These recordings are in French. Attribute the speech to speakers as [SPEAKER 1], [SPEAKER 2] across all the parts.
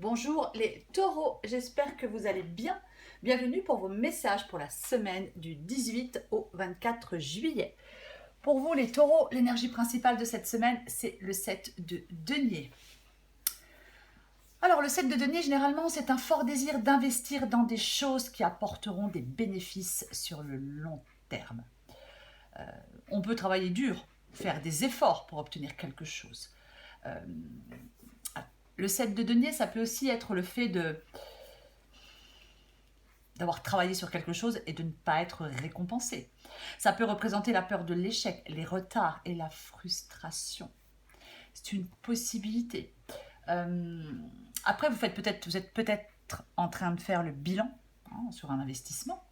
[SPEAKER 1] Bonjour les taureaux, j'espère que vous allez bien. Bienvenue pour vos messages pour la semaine du 18 au 24 juillet. Pour vous les taureaux, l'énergie principale de cette semaine, c'est le 7 de denier. Alors le 7 de denier, généralement, c'est un fort désir d'investir dans des choses qui apporteront des bénéfices sur le long terme. On peut travailler dur, faire des efforts pour obtenir quelque chose. Le 7 de denier, ça peut aussi être le fait d'avoir travaillé sur quelque chose et de ne pas être récompensé. Ça peut représenter la peur de l'échec, les retards et la frustration. C'est une possibilité. Après, vous êtes peut-être en train de faire le bilan sur un investissement.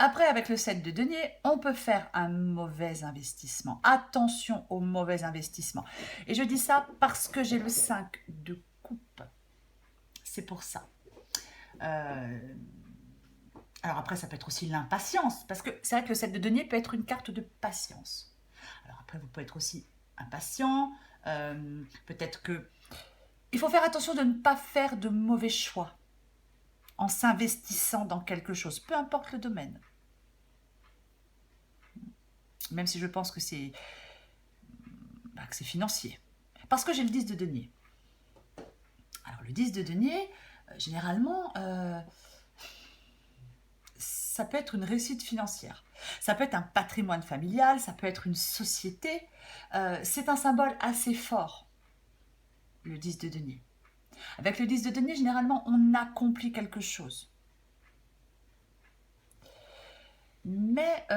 [SPEAKER 1] Après, avec le 7 de denier, on peut faire un mauvais investissement. Attention aux mauvais investissements. Et je dis ça parce que j'ai le 5 de coupe. C'est pour ça. Alors après, ça peut être aussi l'impatience, parce que c'est vrai que le 7 de denier peut être une carte de patience. Alors après, vous pouvez être aussi impatient, peut-être que... Il faut faire attention de ne pas faire de mauvais choix en s'investissant dans quelque chose, peu importe le domaine. Même si je pense que c'est financier. Parce que j'ai le 10 de denier. Alors le 10 de denier, généralement... ça peut être une réussite financière, ça peut être un patrimoine familial, ça peut être une société. C'est un symbole assez fort, le 10 de denier. Avec le 10 de denier, généralement, on accomplit quelque chose. Mais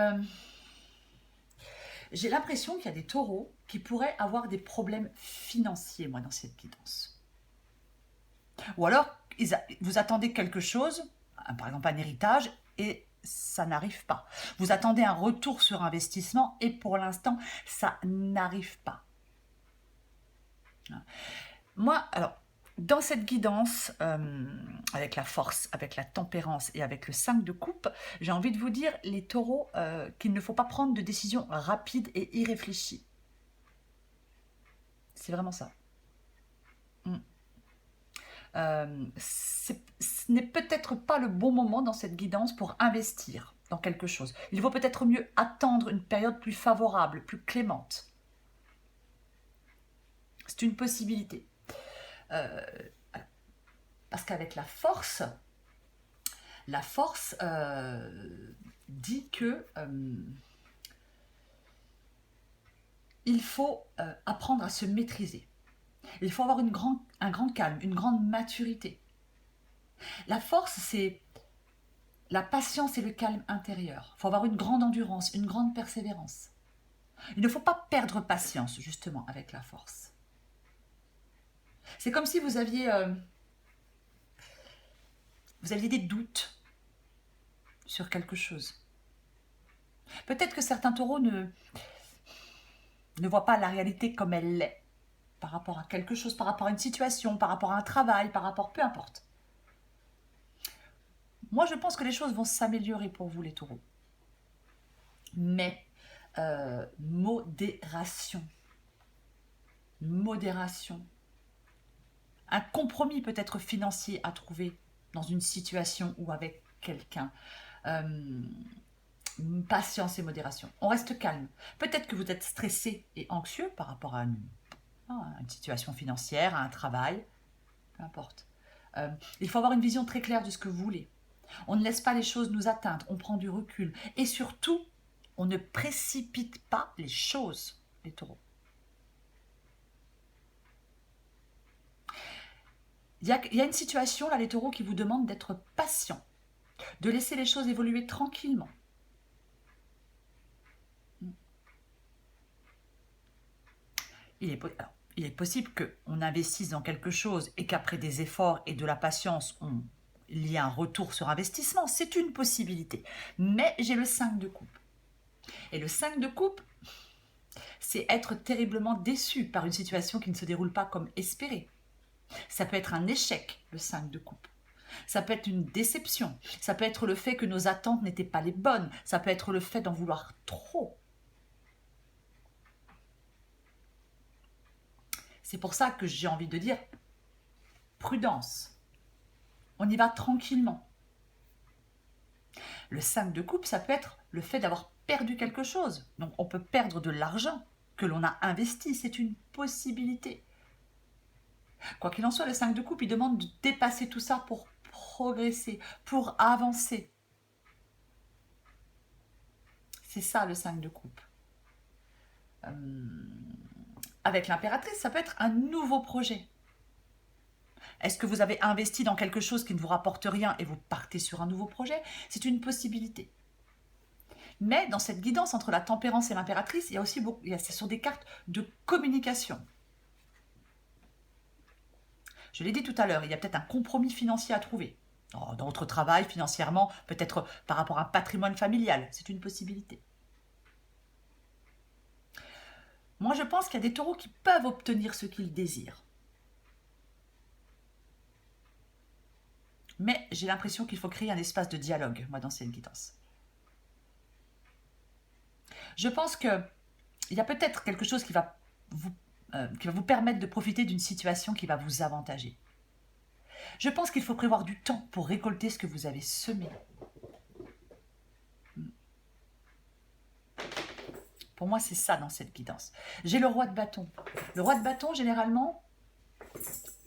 [SPEAKER 1] j'ai l'impression qu'il y a des taureaux qui pourraient avoir des problèmes financiers, moi, dans cette guidance. Ou alors, vous attendez quelque chose, par exemple un héritage, et ça n'arrive pas. Vous attendez un retour sur investissement et pour l'instant, ça n'arrive pas. Moi, alors, dans cette guidance, avec la force, avec la tempérance et avec le 5 de coupe, j'ai envie de vous dire, les taureaux, qu'il ne faut pas prendre de décisions rapides et irréfléchies. C'est vraiment ça. Ce n'est peut-être pas le bon moment dans cette guidance pour investir dans quelque chose. Il vaut peut-être mieux attendre une période plus favorable, plus clémente. C'est une possibilité. Parce qu'avec la force dit que il faut apprendre à se maîtriser. Il faut avoir un grand calme, une grande maturité. La force, c'est la patience et le calme intérieur. Il faut avoir une grande endurance, une grande persévérance. Il ne faut pas perdre patience, justement, avec la force. C'est comme si vous aviez des doutes sur quelque chose. Peut-être que certains taureaux ne voient pas la réalité comme elle l'est, par rapport à quelque chose, par rapport à une situation, par rapport à un travail, par rapport, peu importe. Moi, je pense que les choses vont s'améliorer pour vous, les taureaux. Mais modération. Modération. Un compromis peut-être financier à trouver dans une situation ou avec quelqu'un. Patience et modération. On reste calme. Peut-être que vous êtes stressé et anxieux par rapport à une situation financière, à un travail, peu importe. Il faut avoir une vision très claire de ce que vous voulez. On ne laisse pas les choses nous atteindre, on prend du recul. Et surtout, on ne précipite pas les choses, les taureaux. Il y a une situation, là, les taureaux, qui vous demande d'être patient, de laisser les choses évoluer tranquillement. Il est possible qu'on investisse dans quelque chose et qu'après des efforts et de la patience, il y a un retour sur investissement. C'est une possibilité. Mais j'ai le 5 de coupe. Et le 5 de coupe, c'est être terriblement déçu par une situation qui ne se déroule pas comme espéré. Ça peut être un échec, le 5 de coupe. Ça peut être une déception. Ça peut être le fait que nos attentes n'étaient pas les bonnes. Ça peut être le fait d'en vouloir trop. C'est pour ça que j'ai envie de dire, prudence. On y va tranquillement. Le 5 de coupe, ça peut être le fait d'avoir perdu quelque chose. Donc on peut perdre de l'argent que l'on a investi, c'est une possibilité. Quoi qu'il en soit, le 5 de coupe, il demande de dépasser tout ça pour progresser, pour avancer. C'est ça le 5 de coupe. Avec l'impératrice, ça peut être un nouveau projet. Est-ce que vous avez investi dans quelque chose qui ne vous rapporte rien et vous partez sur un nouveau projet? C'est une possibilité. Mais dans cette guidance entre la tempérance et l'impératrice, il y a aussi beaucoup, ce sont des cartes de communication. Je l'ai dit tout à l'heure, il y a peut-être un compromis financier à trouver. Dans votre travail, financièrement, peut-être par rapport à un patrimoine familial. C'est une possibilité. Moi, je pense qu'il y a des taureaux qui peuvent obtenir ce qu'ils désirent. Mais j'ai l'impression qu'il faut créer un espace de dialogue, moi, dans cette guidance. Je pense qu'il y a peut-être quelque chose qui va vous permettre de profiter d'une situation qui va vous avantager. Je pense qu'il faut prévoir du temps pour récolter ce que vous avez semé. Pour moi, c'est ça dans cette guidance. J'ai le roi de bâton. Le roi de bâton, généralement,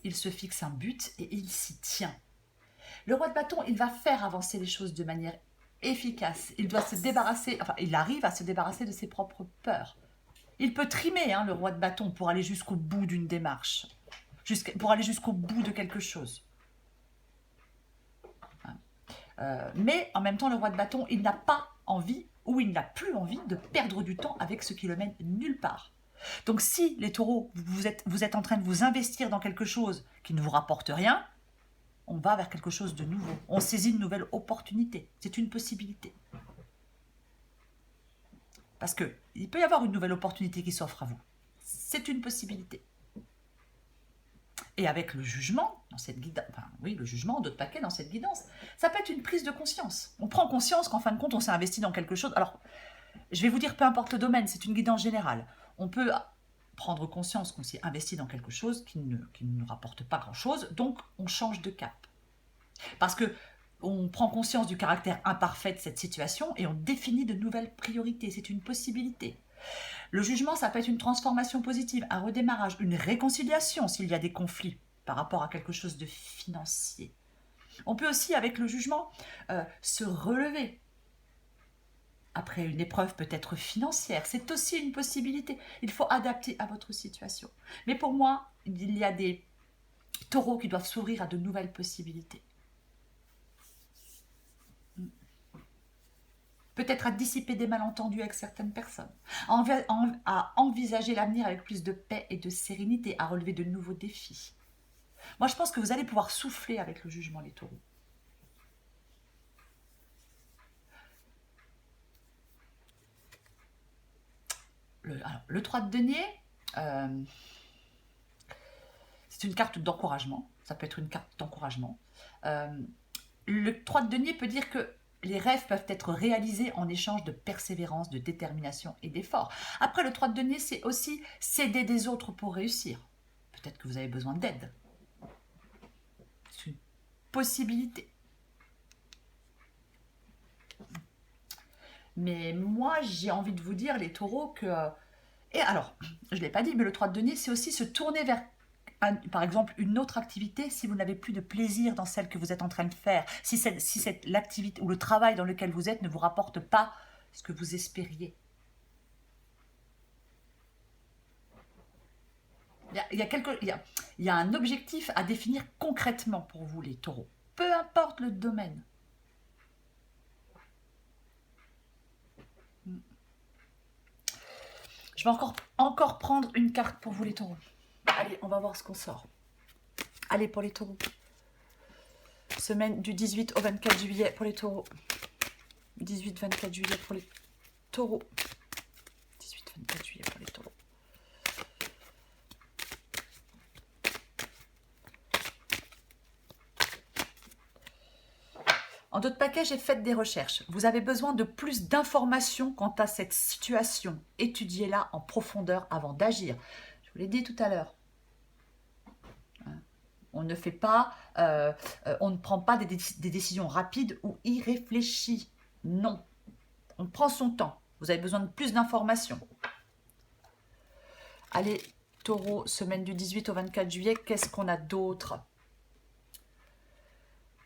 [SPEAKER 1] il se fixe un but et il s'y tient. Le roi de bâton, il va faire avancer les choses de manière efficace. Il doit se débarrasser, enfin, il arrive à se débarrasser de ses propres peurs. Il peut trimer, le roi de bâton, pour aller jusqu'au bout d'une démarche, pour aller jusqu'au bout de quelque chose. Mais en même temps, le roi de bâton, il n'a pas envie, ou il n'a plus envie de perdre du temps avec ce qui le mène nulle part. Donc si les taureaux, vous êtes en train de vous investir dans quelque chose qui ne vous rapporte rien, on va vers quelque chose de nouveau. On saisit une nouvelle opportunité. C'est une possibilité. Parce qu'il peut y avoir une nouvelle opportunité qui s'offre à vous. C'est une possibilité. Et avec le jugement, dans cette guidance, le jugement, d'autres paquets dans cette guidance, ça peut être une prise de conscience. On prend conscience qu'en fin de compte, on s'est investi dans quelque chose. Alors, je vais vous dire, peu importe le domaine, c'est une guidance générale. On peut prendre conscience qu'on s'est investi dans quelque chose qui ne nous rapporte pas grand-chose, donc on change de cap. Parce que on prend conscience du caractère imparfait de cette situation et on définit de nouvelles priorités. C'est une possibilité. Le jugement, ça peut être une transformation positive, un redémarrage, une réconciliation s'il y a des conflits par rapport à quelque chose de financier. On peut aussi, avec le jugement, se relever après une épreuve peut-être financière. C'est aussi une possibilité. Il faut adapter à votre situation. Mais pour moi, il y a des taureaux qui doivent s'ouvrir à de nouvelles possibilités. Peut-être à dissiper des malentendus avec certaines personnes, à envisager l'avenir avec plus de paix et de sérénité, à relever de nouveaux défis. Moi, je pense que vous allez pouvoir souffler avec le jugement, les taureaux. Le 3 de denier, c'est une carte d'encouragement. Ça peut être une carte d'encouragement. Le 3 de denier peut dire que les rêves peuvent être réalisés en échange de persévérance, de détermination et d'effort. Après, le 3 de denier, c'est aussi s'aider des autres pour réussir. Peut-être que vous avez besoin d'aide. C'est une possibilité. Mais moi, j'ai envie de vous dire, les taureaux, que... Et alors, je ne l'ai pas dit, mais le 3 de denier, c'est aussi se tourner vers, par exemple, une autre activité si vous n'avez plus de plaisir dans celle que vous êtes en train de faire, si l'activité ou le travail dans lequel vous êtes ne vous rapporte pas ce que vous espériez. Il y a un objectif à définir concrètement pour vous, les taureaux. Peu importe le domaine. Je vais encore prendre une carte pour vous, les taureaux. Allez, on va voir ce qu'on sort. Allez, pour les taureaux. Semaine du 18 au 24 juillet pour les taureaux. 18-24 juillet pour les taureaux. 18-24 juillet pour les taureaux. En d'autres paquets, j'ai fait des recherches. Vous avez besoin de plus d'informations quant à cette situation. Étudiez-la en profondeur avant d'agir. Je vous l'ai dit tout à l'heure. ne fait pas, on ne prend pas des décisions rapides ou irréfléchies. Non, on prend son temps. Vous avez besoin de plus d'informations. Allez, Taureau, semaine du 18 au 24 juillet, qu'est-ce qu'on a d'autre?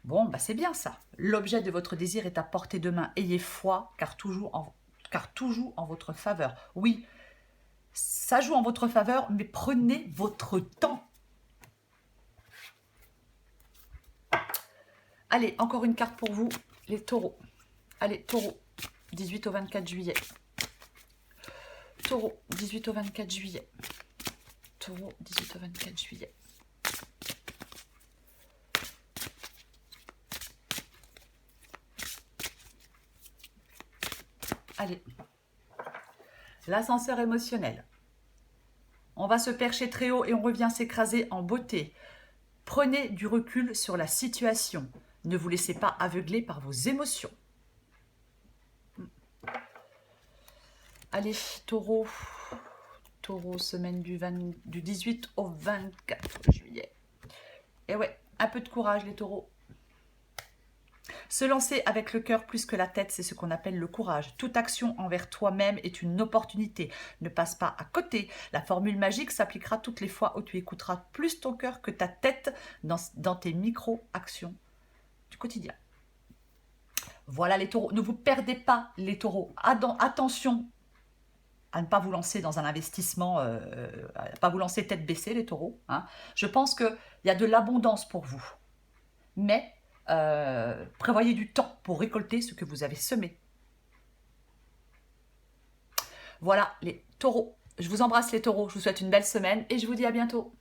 [SPEAKER 1] Bon, bah c'est bien ça. L'objet de votre désir est à portée de main. Ayez foi, car toujours en votre faveur. Oui, ça joue en votre faveur, mais prenez votre temps. Allez, encore une carte pour vous, les taureaux. Allez, taureau, 18 au 24 juillet. Taureau, 18 au 24 juillet. Taureau, 18 au 24 juillet. Allez, l'ascenseur émotionnel. On va se percher très haut et on revient s'écraser en beauté. Prenez du recul sur la situation. Ne vous laissez pas aveugler par vos émotions. Allez, taureau. Taureau, semaine du 18 au 24 juillet. Et ouais, un peu de courage les taureaux. Se lancer avec le cœur plus que la tête, c'est ce qu'on appelle le courage. Toute action envers toi-même est une opportunité. Ne passe pas à côté. La formule magique s'appliquera toutes les fois où tu écouteras plus ton cœur que ta tête dans tes micro-actions du quotidien. Voilà les taureaux. Ne vous perdez pas les taureaux. Attention à ne pas vous lancer dans un investissement, à ne pas vous lancer tête baissée les taureaux. Hein. Je pense qu'il y a de l'abondance pour vous. Mais prévoyez du temps pour récolter ce que vous avez semé. Voilà les taureaux. Je vous embrasse les taureaux. Je vous souhaite une belle semaine et je vous dis à bientôt.